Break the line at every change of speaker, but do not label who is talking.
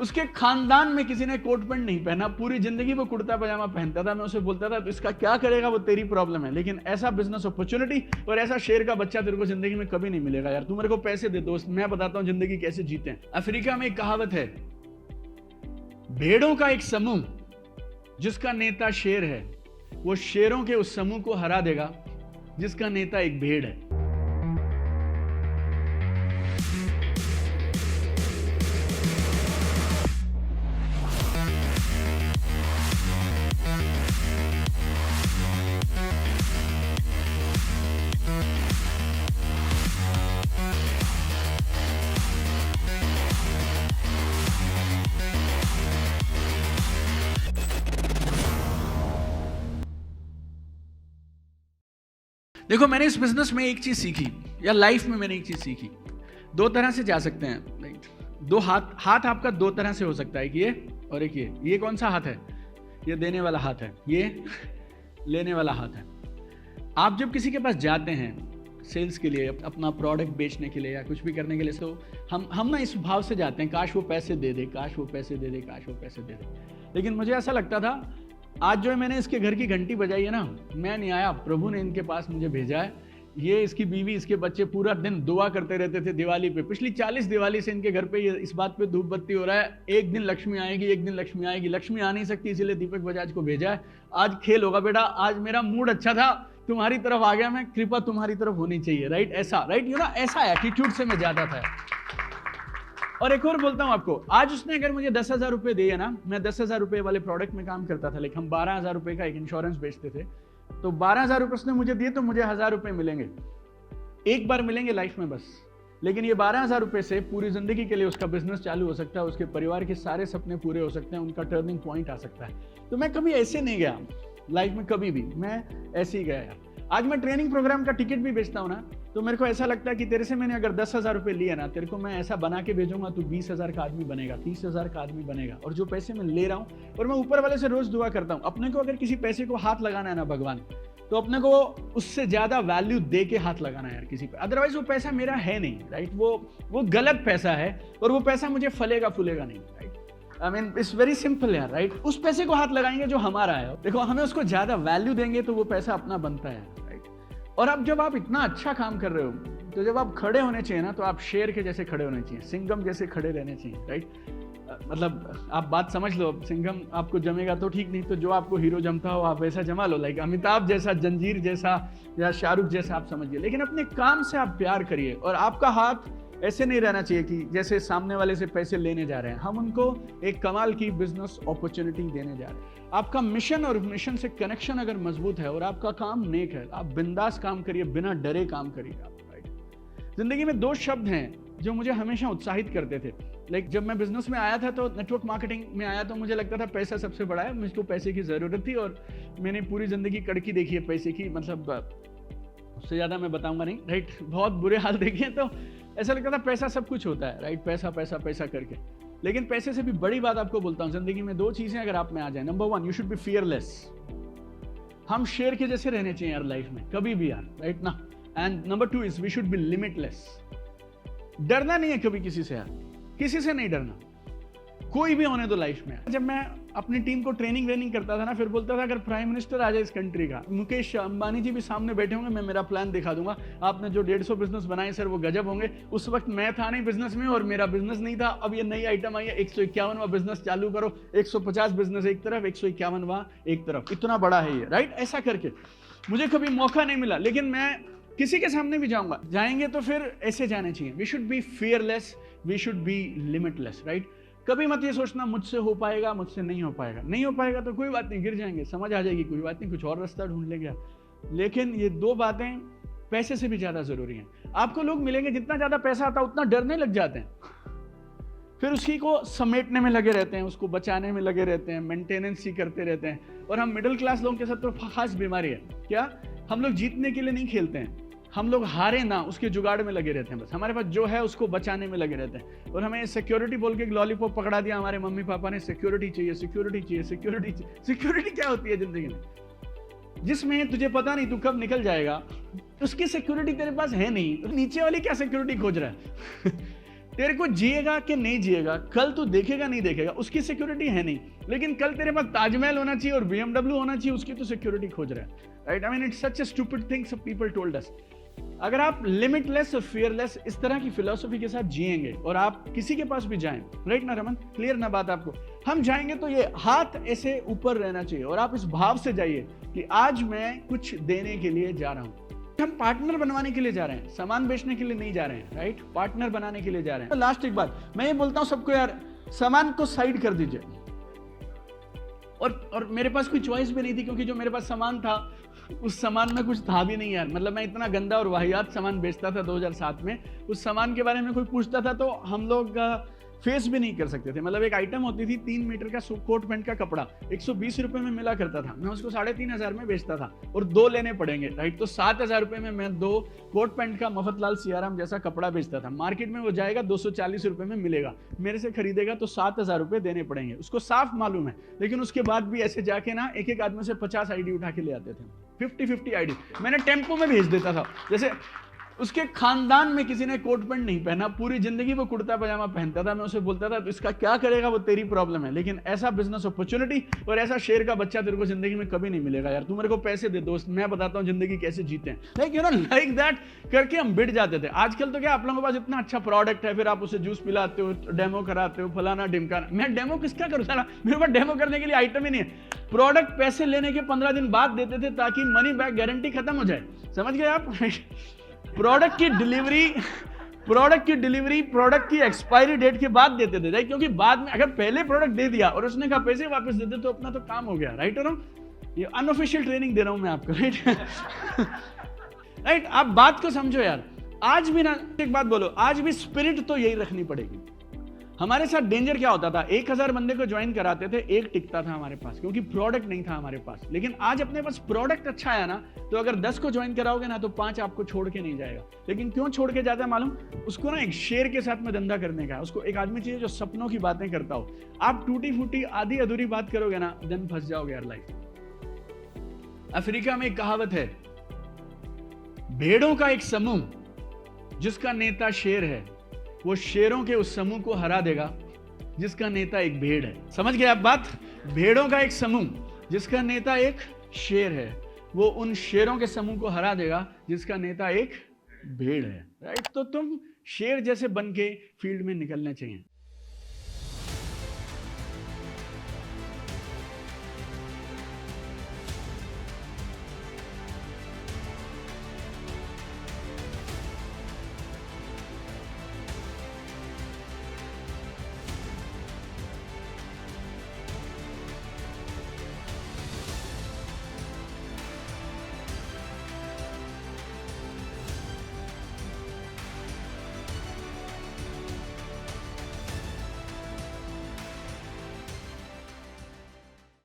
उसके खानदान में किसी ने कोट पैंट नहीं पहना, पूरी जिंदगी वो कुर्ता पजामा पहनता था। मैं उसे बोलता था तो इसका क्या करेगा, वो तेरी प्रॉब्लम है, लेकिन ऐसा बिजनेस अपॉर्चुनिटी और ऐसा शेर का बच्चा तेरे को जिंदगी में कभी नहीं मिलेगा यार। तू मेरे को पैसे दे दोस्त, मैं बताता हूं जिंदगी कैसे जीते हैं। अफ्रीका में एक कहावत है, भेड़ों का एक समूह जिसका नेता शेर है, वो शेरों के उस समूह को हरा देगा जिसका नेता एक भेड़ है। देखो, मैंने इस बिजनेस में एक चीज सीखी, या लाइफ में मैंने एक चीज सीखी, दो तरह से जा सकते हैं। दो हाथ आपका दो तरह से हो सकता है, एक ये और एक ये कौन सा हाथ है? ये देने वाला हाथ है, ये लेने वाला हाथ है। आप जब किसी के पास जाते हैं सेल्स के लिए, अपना प्रोडक्ट बेचने के लिए या कुछ भी करने के लिए, तो हम ना इस भाव से जाते हैं, काश वो पैसे दे दे, काश वो पैसे दे दे, काश वो पैसे दे दे। लेकिन मुझे ऐसा लगता था, आज जो मैंने इसके घर की घंटी बजाई है ना, मैं नहीं आया, प्रभु ने इनके पास मुझे भेजा है। ये इसकी बीवी, इसके बच्चे पूरा दिन दुआ करते रहते थे दिवाली पे। पिछली 40 दिवाली से इनके घर पे ये इस बात पे धूप बत्ती हो रहा है, एक दिन लक्ष्मी आएगी, एक दिन लक्ष्मी आएगी। लक्ष्मी आ नहीं सकती, इसीलिए दीपक बजाज को भेजा है। आज खेल होगा बेटा, आज मेरा मूड अच्छा था, तुम्हारी तरफ आ गया मैं, कृपा तुम्हारी तरफ होनी चाहिए, राइट? ऐसा, राइट, यू नो, ऐसा एटीट्यूड से मैं जाता था। और एक और बोलता हूं आपको, आज उसने अगर मुझे 10,000 रुपए दिए ना, मैं 10,000 रुपए वाले प्रोडक्ट में काम करता था, लेकिन हम 12,000 रुपए का एक इंश्योरेंस बेचते थे। तो 12,000 रुपए उसने मुझे दिए तो मुझे 1,000 रुपए मिलेंगे, एक बार मिलेंगे लाइफ में बस। लेकिन ये 12,000 रुपए से पूरी जिंदगी के लिए उसका बिजनेस चालू हो सकता है, उसके परिवार के सारे सपने पूरे हो सकते हैं, उनका टर्निंग पॉइंट आ सकता है। तो मैं कभी ऐसे नहीं गया लाइफ में, कभी भी मैं ऐसे ही गया यार। आज मैं ट्रेनिंग प्रोग्राम का टिकट भी बेचता हूं ना, तो मेरे को ऐसा लगता है कि तेरे से मैंने अगर 10,000 रुपए लिए ना, तेरे को मैं ऐसा बना के भेजूंगा, तू 20,000 का आदमी बनेगा, 30,000 का आदमी बनेगा। और जो पैसे मैं ले रहा हूं, और मैं ऊपर वाले से रोज दुआ करता हूं, अपने को अगर किसी पैसे को हाथ लगाना है ना भगवान, तो अपने को उससे ज्यादा वैल्यू दे के हाथ लगाना है यार किसी पे। अदरवाइज वो पैसा मेरा है नहीं, राइट? वो गलत पैसा है, और वो पैसा मुझे फलेगा फूलेगा नहीं, right? I mean it's very simple यार, राइट? उस पैसे को हाथ लगाएंगे जो हमारा है। देखो, हमें उसको ज्यादा वैल्यू देंगे तो वो पैसा अपना बनता है, राइट? और अब जब आप इतना अच्छा काम कर रहे हो, तो जब आप खड़े होने चाहिए ना, तो आप शेर के जैसे खड़े होने चाहिए, सिंघम जैसे खड़े रहने चाहिए, राइट? मतलब आप बात समझ लो, सिंघम आपको जमेगा तो ठीक, नहीं तो जो आपको हीरो जमता हो आप वैसा जमा लो, लाइक अमिताभ जैसा, जंजीर जैसा, या शाहरुख जैसा, आप समझिए। लेकिन अपने काम से आप प्यार करिए, और आपका हाथ ऐसे नहीं रहना चाहिए कि जैसे सामने वाले से पैसे लेने जा रहे हैं। हम उनको एक कमाल की बिजनेस अपॉर्चुनिटी देने जा रहे हैं। आपका मिशन और मिशन से कनेक्शन अगर मजबूत है और आपका काम नेक है, आप बिंदास काम करिए, बिना डरे काम करिए आप, राइट? जिंदगी में दो शब्द हैं जो मुझे हमेशा उत्साहित करते थे। लाइक जब मैं बिजनेस में आया था, तो नेटवर्क मार्केटिंग में आया, तो मुझे लगता था पैसा सबसे बड़ा है, मुझको पैसे की जरूरत थी, और मैंने पूरी जिंदगी कड़की देखी है पैसे की, मतलब उससे ज्यादा मैं बताऊंगा नहीं, राइट? बहुत बुरे हाल देखे हैं। तो ऐसा लगता था पैसा सब कुछ होता है, राइट? पैसा पैसा पैसा करके। लेकिन पैसे से भी बड़ी बात आपको बोलता हूँ, जिंदगी में दो चीजें अगर आप में आ जाए। Number 1, you should be fearless. हम शेर के जैसे रहने चाहिए यार लाइफ में, कभी भी यार, राइट ना? And number 2 is we should be limitless. डरना नहीं है कभी किसी से यार, किसी से नहीं डरना, कोई भी होने दो लाइफ में। जब मैं अपनी टीम को ट्रेनिंग करता था ना, फिर बोलता था अगर प्राइम मिनिस्टर आ जाए इस कंट्री का, मुकेश अंबानी जी भी सामने बैठे होंगे, मैं मेरा प्लान दिखा दूंगा, आपने जो 150 बिजनेस बनाए सर वो गजब होंगे। उस वक्त मैं था नहीं बिजनेस में, और मेरा बिजनेस नहीं था। अब ये नई आइटम आई है, 151वां बिजनेस चालू करो, 150 बिजनेस एक तरफ, 151वां एक तरफ, इतना बड़ा है ये, राइट? ऐसा करके मुझे कभी मौका नहीं मिला, लेकिन मैं किसी के सामने भी जाऊंगा, जाएंगे तो फिर ऐसे जाने चाहिए। We should be fearless, we should be limitless, right? कभी मत ये सोचना मुझसे हो पाएगा, मुझसे नहीं हो पाएगा। नहीं हो पाएगा तो कोई बात नहीं, गिर जाएंगे, समझ आ जाएगी, कोई बात नहीं, कुछ और रास्ता ढूंढ लेंगे। लेकिन ये दो बातें पैसे से भी ज्यादा जरूरी हैं। आपको लोग मिलेंगे, जितना ज्यादा पैसा आता है उतना डरने लग जाते हैं, फिर उसी को समेटने में लगे रहते हैं, उसको बचाने में लगे रहते हैं, मेंटेनेंस ही करते रहते हैं। और हम मिडिल क्लास लोगों के साथ तो खास बीमारी है क्या, हम लोग जीतने के लिए नहीं खेलते हैं, हम लोग हारे ना उसके जुगाड़ में लगे रहते हैं। बस हमारे पास जो है उसको बचाने में लगे रहते हैं। और हमें सिक्योरिटी बोल के एक लॉलीपॉप पकड़ा दिया हमारे मम्मी पापा ने, सिक्योरिटी चाहिए, सिक्योरिटी चाहिए, सिक्योरिटी चाहिए। सिक्योरिटी क्या होती है जिंदगी में? जिसमें तुझे पता नहीं तू कब निकल जाएगा, उसकी सिक्योरिटी तेरे पास है नहीं, तो नीचे वाली क्या सिक्योरिटी खोज रहा है? तेरे को जिएगा कि नहीं जिएगा, कल तू देखेगा नहीं देखेगा, उसकी सिक्योरिटी है नहीं, लेकिन कल तेरे पास ताजमहल होना चाहिए और BMW होना चाहिए, उसकी तो सिक्योरिटी खोज रहा है, right? I mean it's such a stupid thing सब पीपल टोल्ड अस। अगर आप लिमिटलेस और फियरलेस इस तरह की फिलॉसफी के साथ जिएंगे और आप किसी के पास भी जाएं, राइट ना रमन, क्लियर ना बात आपको, हम जाएंगे तो ये हाथ ऐसे ऊपर रहना चाहिए और आप इस भाव से जाइए कि आज मैं कुछ देने के लिए जा रहा हूं। हम पार्टनर बनवाने के लिए जा रहे हैं, सामान बेचने के लिए नहीं जा रहे हैं, राइट? पार्टनर बनाने के लिए जा रहे हैं। तो लास्ट एक बात मैं ये बोलता हूं सबको, यार सामान को साइड कर दीजिए। और मेरे पास कोई चॉइस भी नहीं थी, क्योंकि जो मेरे पास सामान था उस सामान में कुछ था भी नहीं यार। मतलब मैं इतना गंदा और वाहियात सामान बेचता था 2007 में, उस सामान के बारे में कोई पूछता था तो हम लोग फेस भी नहीं कर सकते थे। मतलब एक आइटम होती थी 3 मीटर का कोट पैंट का कपड़ा, 120 रुपए में मिला करता था, मैं उसको 3,500 में बेचता था और 2 लेने पड़ेंगे, राइट? तो 7,000 रुपए में मैं 2 कोट पैंट का मफतलाल सियाराम जैसा कपड़ा बेचता था। मार्केट में वो जाएगा 240 रुपए में मिलेगा, मेरे से खरीदेगा तो 7,000 रुपए देने पड़ेंगे, उसको साफ मालूम है। लेकिन उसके बाद भी ऐसे जाके ना एक एक आदमी से 50 आईडी उठा के ले आते थे, 50-50 आईडी मैंने टेम्पो में भेज देता था। जैसे उसके खानदान में किसी ने कोट पैंट नहीं पहना, पूरी जिंदगी वो कुर्ता पजामा पहनता था, मैं उसे बोलता था तो इसका क्या करेगा, वो तेरी प्रॉब्लम है। लेकिन ऐसा बिजनेस अपॉर्चुनिटी और ऐसा शेर का बच्चा तेरे को जिंदगी में कभी नहीं मिलेगा यार। तू मेरे को पैसे दे दोस्त, मैं बताता हूँ जिंदगी कैसे जीते हैं, like you know, like that करके हम बिट जाते थे। आजकल तो क्या आप लोगों के पास इतना अच्छा प्रोडक्ट है, फिर आप उसे जूस पिलाते हो, डेमो कराते हो, फलाना ढिमकाना। मैं डेमो किसका करूँ साला, मेरे पास डेमो करने के लिए आइटम ही नहीं है। प्रोडक्ट पैसे लेने के 15 दिन बाद देते थे ताकि मनी बैक गारंटी खत्म हो जाए, समझ गए आप? प्रोडक्ट की डिलीवरी, प्रोडक्ट की एक्सपायरी डेट के बाद देते थे, राइट? क्योंकि बाद में अगर पहले प्रोडक्ट दे दिया और उसने कहा पैसे वापस दे दे तो अपना तो काम हो गया, राइट? और ये अनऑफिशियल ट्रेनिंग दे रहा हूं मैं आपको, राइट? राइट, आप बात को समझो यार। आज भी ना, एक बात बोलो, आज भी स्पिरिट तो यही रखनी पड़ेगी। हमारे साथ डेंजर क्या होता था, 1000 बंदे को ज्वाइन कराते थे, एक टिकता था हमारे पास, क्योंकि प्रोडक्ट नहीं था हमारे पास। लेकिन आज अपने पास प्रोडक्ट अच्छा है ना, तो अगर 10 को ज्वाइन कराओगे ना तो 5 आपको छोड़ के नहीं जाएगा। लेकिन क्यों छोड़ के जाता है मालूम? उसको ना एक शेर के साथ में धंधा करने का है, उसको एक आदमी चाहिए जो सपनों की बातें करता हो। आप टूटी फूटी आधी अधूरी बात करोगे ना, देन फंस जाओगे यार लाइफ। अफ्रीका में एक कहावत है, भेड़ों का एक समूह जिसका नेता शेर है, वो शेरों के उस समूह को हरा देगा जिसका नेता एक भेड़ है। समझ गए आप बात? भेड़ों का एक समूह जिसका नेता एक शेर है, वो उन शेरों के समूह को हरा देगा जिसका नेता एक भेड़ है, राइट? तो तुम शेर जैसे बन के फील्ड में निकलने चाहिए।